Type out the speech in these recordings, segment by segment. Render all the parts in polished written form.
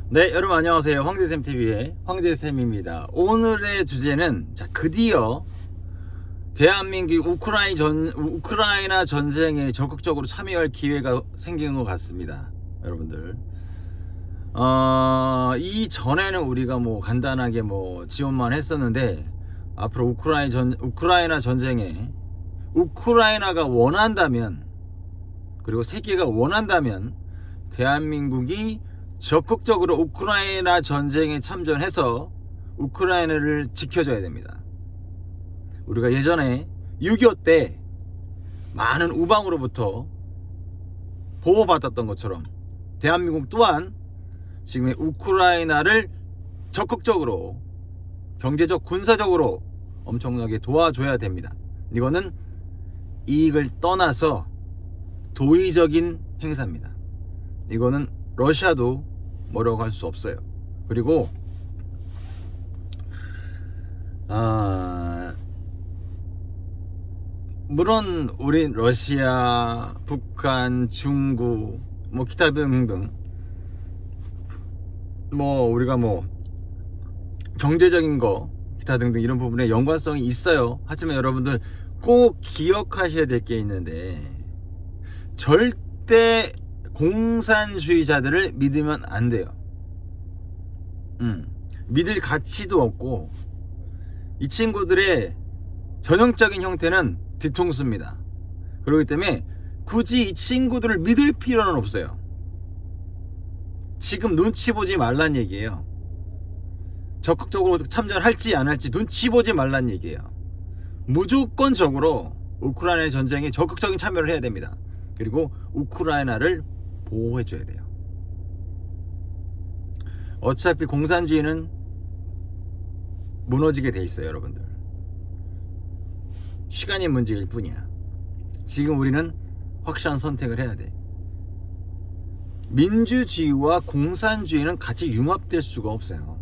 네, 여러분 안녕하세요. 황제쌤TV의 황제쌤입니다. 오늘의 주제는 드디어 대한민국 우크라이나 전쟁에 적극적으로 참여할 기회가 생긴 것 같습니다. 여러분들. 이전에는 우리가 간단하게 지원만 했었는데, 앞으로 우크라이나 전쟁에 우크라이나가 원한다면, 그리고 세계가 원한다면 대한민국이 적극적으로 우크라이나 전쟁에 참전해서 우크라이나를 지켜줘야 됩니다. 우리가 예전에 6.25 때 많은 우방으로부터 보호받았던 것처럼 대한민국 또한 지금의 우크라이나를 적극적으로 경제적, 군사적으로 엄청나게 도와줘야 됩니다. 이거는 이익을 떠나서 도의적인 행사입니다. 이거는 러시아도 뭐라고 할 수 없어요. 그리고 물론 우리 러시아, 북한, 중국 기타 등등 우리가 경제적인 거 기타 등등 이런 부분에 연관성이 있어요. 하지만 여러분들 꼭 기억하셔야 될 게 있는데, 절대 공산주의자들을 믿으면 안 돼요. 믿을 가치도 없고, 이 친구들의 전형적인 형태는 뒤통수입니다. 그렇기 때문에 굳이 이 친구들을 믿을 필요는 없어요. 지금 눈치 보지 말란 얘기예요. 적극적으로 참전할지 안 할지 눈치 보지 말란 얘기예요. 무조건적으로 우크라이나 전쟁에 적극적인 참여를 해야 됩니다. 그리고 우크라이나를 보호해줘야 돼요. 어차피 공산주의는 무너지게 돼 있어요, 여러분들. 시간이 문제일 뿐이야. 지금 우리는 확실한 선택을 해야 돼. 민주주의와 공산주의는 같이 융합될 수가 없어요.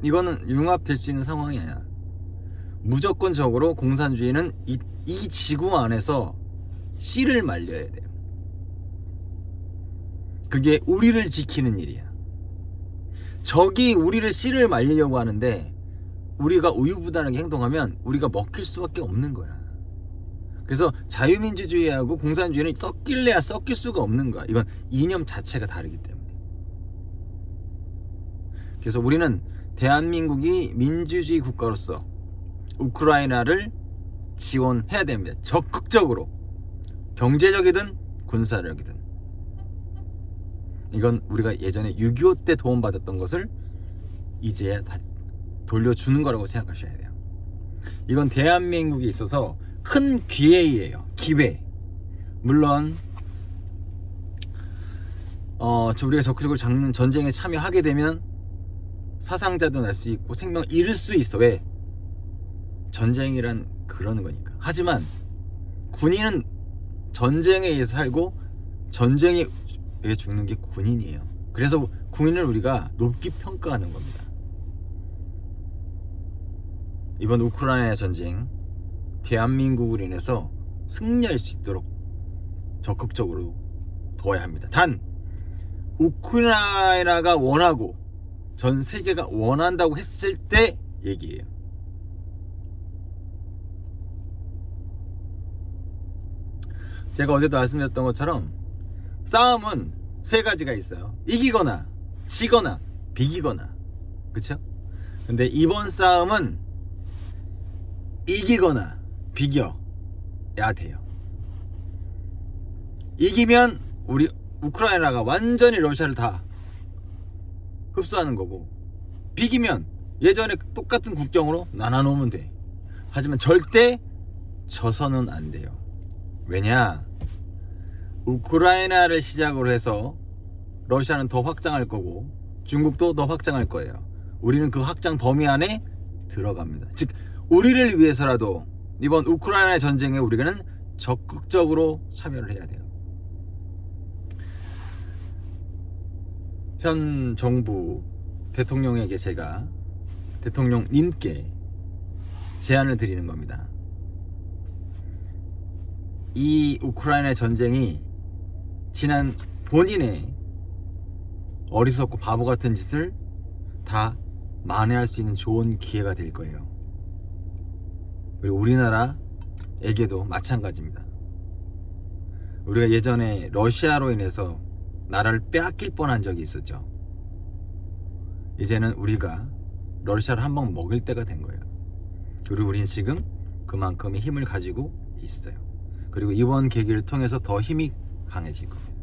이거는 융합될 수 있는 상황이 아니야. 무조건적으로 공산주의는 이 지구 안에서 씨를 말려야 돼요. 그게 우리를 지키는 일이야. 적이 우리를 씨를 말리려고 하는데 우리가 우유부단하게 행동하면 우리가 먹힐 수밖에 없는 거야. 그래서 자유민주주의하고 공산주의는 섞일래야 섞일 수가 없는 거야. 이건 이념 자체가 다르기 때문에. 그래서 우리는 대한민국이 민주주의 국가로서 우크라이나를 지원해야 됩니다. 적극적으로. 경제적이든 군사력이든. 이건 우리가 예전에 6.25 때 도움받았던 것을 이제야 다 돌려주는 거라고 생각하셔야 돼요. 이건 대한민국에 있어서 큰 기회예요. 기회. 물론 우리가 적극적으로 전쟁에 참여하게 되면 사상자도 날 수 있고 생명 잃을 수 있어. 왜? 전쟁이란 그러는 거니까. 하지만 군인은 전쟁에 의해서 살고 전쟁에 의해 죽는 게 군인이에요. 그래서 군인을 우리가 높이 평가하는 겁니다. 이번 우크라이나 전쟁 대한민국으로 인해서 승리할 수 있도록 적극적으로 도와야 합니다. 단 우크라이나가 원하고 전 세계가 원한다고 했을 때 얘기예요. 제가 어제도 말씀드렸던 것처럼 싸움은 세 가지가 있어요. 이기거나 지거나 비기거나. 그쵸? 근데 이번 싸움은 이기거나 비겨야 돼요. 이기면 우리 우크라이나가 완전히 러시아를 다 흡수하는 거고, 비기면 예전에 똑같은 국경으로 나눠놓으면 돼. 하지만 절대 져서는 안 돼요. 왜냐? 우크라이나를 시작으로 해서 러시아는 더 확장할 거고 중국도 더 확장할 거예요. 우리는 그 확장 범위 안에 들어갑니다. 즉 우리를 위해서라도 이번 우크라이나 전쟁에 우리는 적극적으로 참여를 해야 돼요. 현 정부 대통령에게 제가 대통령님께 제안을 드리는 겁니다. 이 우크라이나 전쟁이 지난 본인의 어리석고 바보 같은 짓을 다 만회할 수 있는 좋은 기회가 될 거예요. 그리고 우리나라에게도 마찬가지입니다. 우리가 예전에 러시아로 인해서 나라를 빼앗길 뻔한 적이 있었죠. 이제는 우리가 러시아를 한번 먹일 때가 된 거예요. 그리고 우리는 지금 그만큼의 힘을 가지고 있어요. 그리고 이번 계기를 통해서 더 힘이 강해질 겁니다.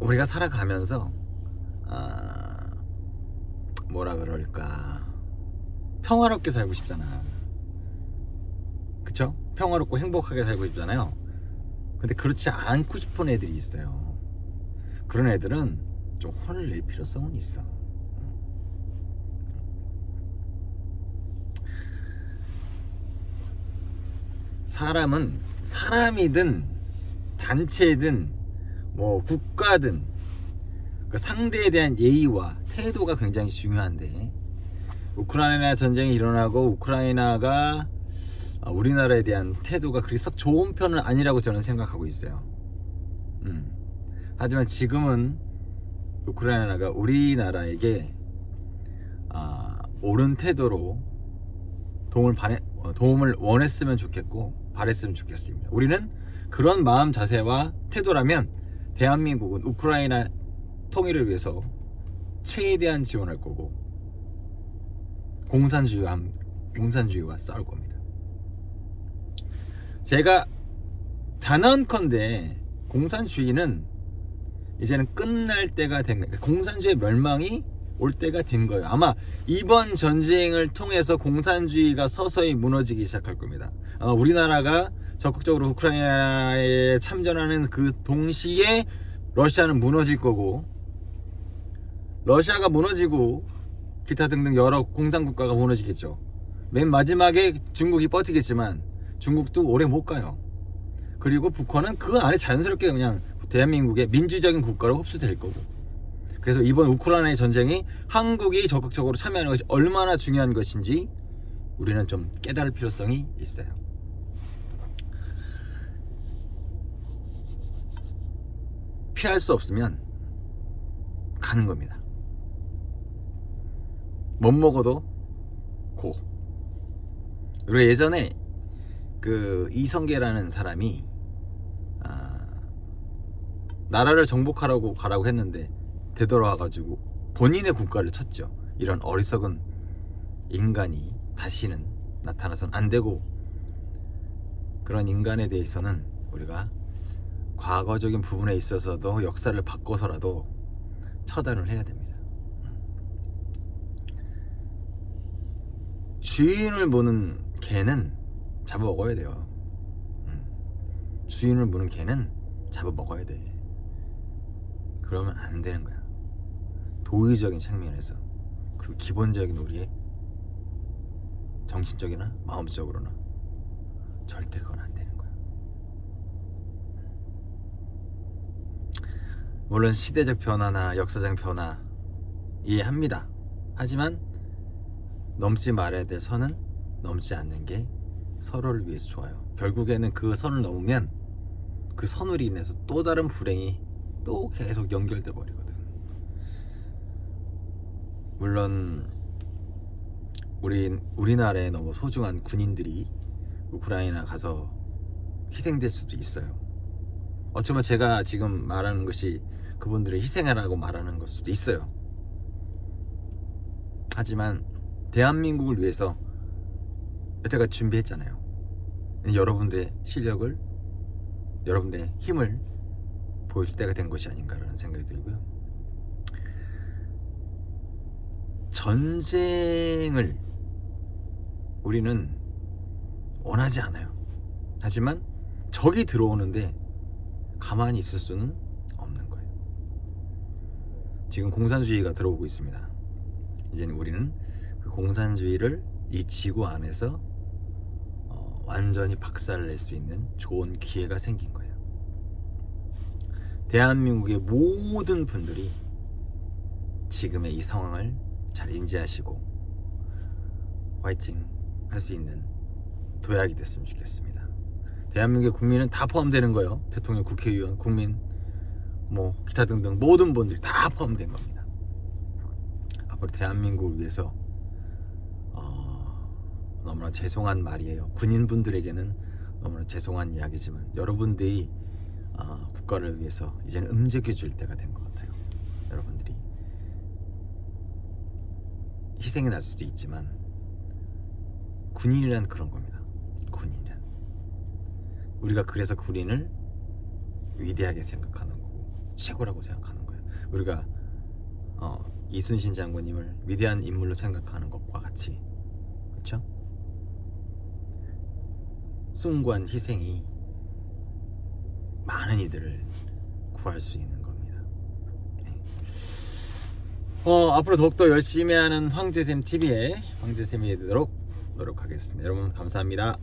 우리가 살아가면서 뭐라 그럴까, 평화롭게 살고 싶잖아. 그쵸? 평화롭고 행복하게 살고 싶잖아요. 근데 그렇지 않고 싶은 애들이 있어요. 그런 애들은 좀 혼을 낼 필요성은 있어. 사람은, 사람이든 단체든 뭐 국가든 그 상대에 대한 예의와 태도가 굉장히 중요한데, 우크라이나 전쟁이 일어나고 우크라이나가 우리나라에 대한 태도가 그렇게 썩 좋은 편은 아니라고 저는 생각하고 있어요. 하지만 지금은 우크라이나가 우리나라에게 옳은 태도로 도움을 원했으면 좋겠고 바랬으면 좋겠습니다. 우리는 그런 마음 자세와 태도라면 대한민국은 우크라이나 통일을 위해서 최대한 지원할 거고 공산주의와 싸울 겁니다. 제가 단언컨대 공산주의는 이제는 끝날 때가 된 거예요. 공산주의 멸망이 올 때가 된 거예요. 아마 이번 전쟁을 통해서 공산주의가 서서히 무너지기 시작할 겁니다. 우리나라가 적극적으로 우크라이나에 참전하는 그 동시에 러시아는 무너질 거고, 러시아가 무너지고 기타 등등 여러 공산국가가 무너지겠죠. 맨 마지막에 중국이 버티겠지만 중국도 오래 못 가요. 그리고 북한은 그 안에 자연스럽게 그냥 대한민국의 민주적인 국가로 흡수될 거고. 그래서 이번 우크라이나의 전쟁이 한국이 적극적으로 참여하는 것이 얼마나 중요한 것인지 우리는 좀 깨달을 필요성이 있어요. 피할 수 없으면 가는 겁니다. 못 먹어도 고. 그리고 예전에 그 이성계라는 사람이 나라를 정복하라고 가라고 했는데 되돌아와가지고 본인의 국가를 쳤죠. 이런 어리석은 인간이 다시는 나타나서는 안 되고, 그런 인간에 대해서는 우리가 과거적인 부분에 있어서도 역사를 바꿔서라도 처단을 해야 됩니다. 주인을 무는 개는 잡아먹어야 돼요. 주인을 무는 개는 잡아먹어야 돼. 그러면 안 되는 거야. 도의적인 측면에서, 그리고 기본적인 우리의 정신적이나 마음적으로나 절대 그건 안 되는 거야. 물론 시대적 변화나 역사적 변화 이해합니다. 하지만 넘지 말아야 될 선은 넘지 않는 게 서로를 위해서 좋아요. 결국에는 그 선을 넘으면 그 선으로 인해서 또 다른 불행이 또 계속 연결돼 버리거든. 물론 우리나라에 너무 소중한 군인들이 우크라이나 가서 희생될 수도 있어요. 어쩌면 제가 지금 말하는 것이 그분들의 희생이라고 말하는 걸 수도 있어요. 하지만 대한민국을 위해서 여태까지 준비했잖아요. 여러분들의 실력을, 여러분들의 힘을 보여줄 때가 된 것이 아닌가라는 생각이 들고요. 전쟁을 우리는 원하지 않아요. 하지만 적이 들어오는데 가만히 있을 수는 없는 거예요. 지금 공산주의가 들어오고 있습니다. 이제는 우리는 그 공산주의를 이 지구 안에서 완전히 박살낼 수 있는 좋은 기회가 생긴 거예요. 대한민국의 모든 분들이 지금의 이 상황을 잘 인지하시고 화이팅 할 수 있는 도약이 됐으면 좋겠습니다. 대한민국의 국민은 다 포함되는 거예요. 대통령, 국회의원, 국민, 뭐 기타 등등 모든 분들이 다 포함된 겁니다. 앞으로 대한민국을 위해서 너무나 죄송한 말이에요. 군인분들에게는 너무나 죄송한 이야기지만 여러분들이 국가를 위해서 이제는 움직여 줄 때가 된 것 같아요. 여러분들이 희생이 날 수도 있지만 군인이란 그런 겁니다. 군인이란 우리가 그래서 군인을 위대하게 생각하는 거고 최고라고 생각하는 거예요. 우리가 이순신 장군님을 위대한 인물로 생각하는 것과 같이, 그렇죠? 숭고한 희생이 많은 이들을 구할 수 있는 겁니다. 네. 앞으로 더욱더 열심히 하는 황제샘 TV의 황제샘이 되도록 노력하겠습니다. 여러분 감사합니다.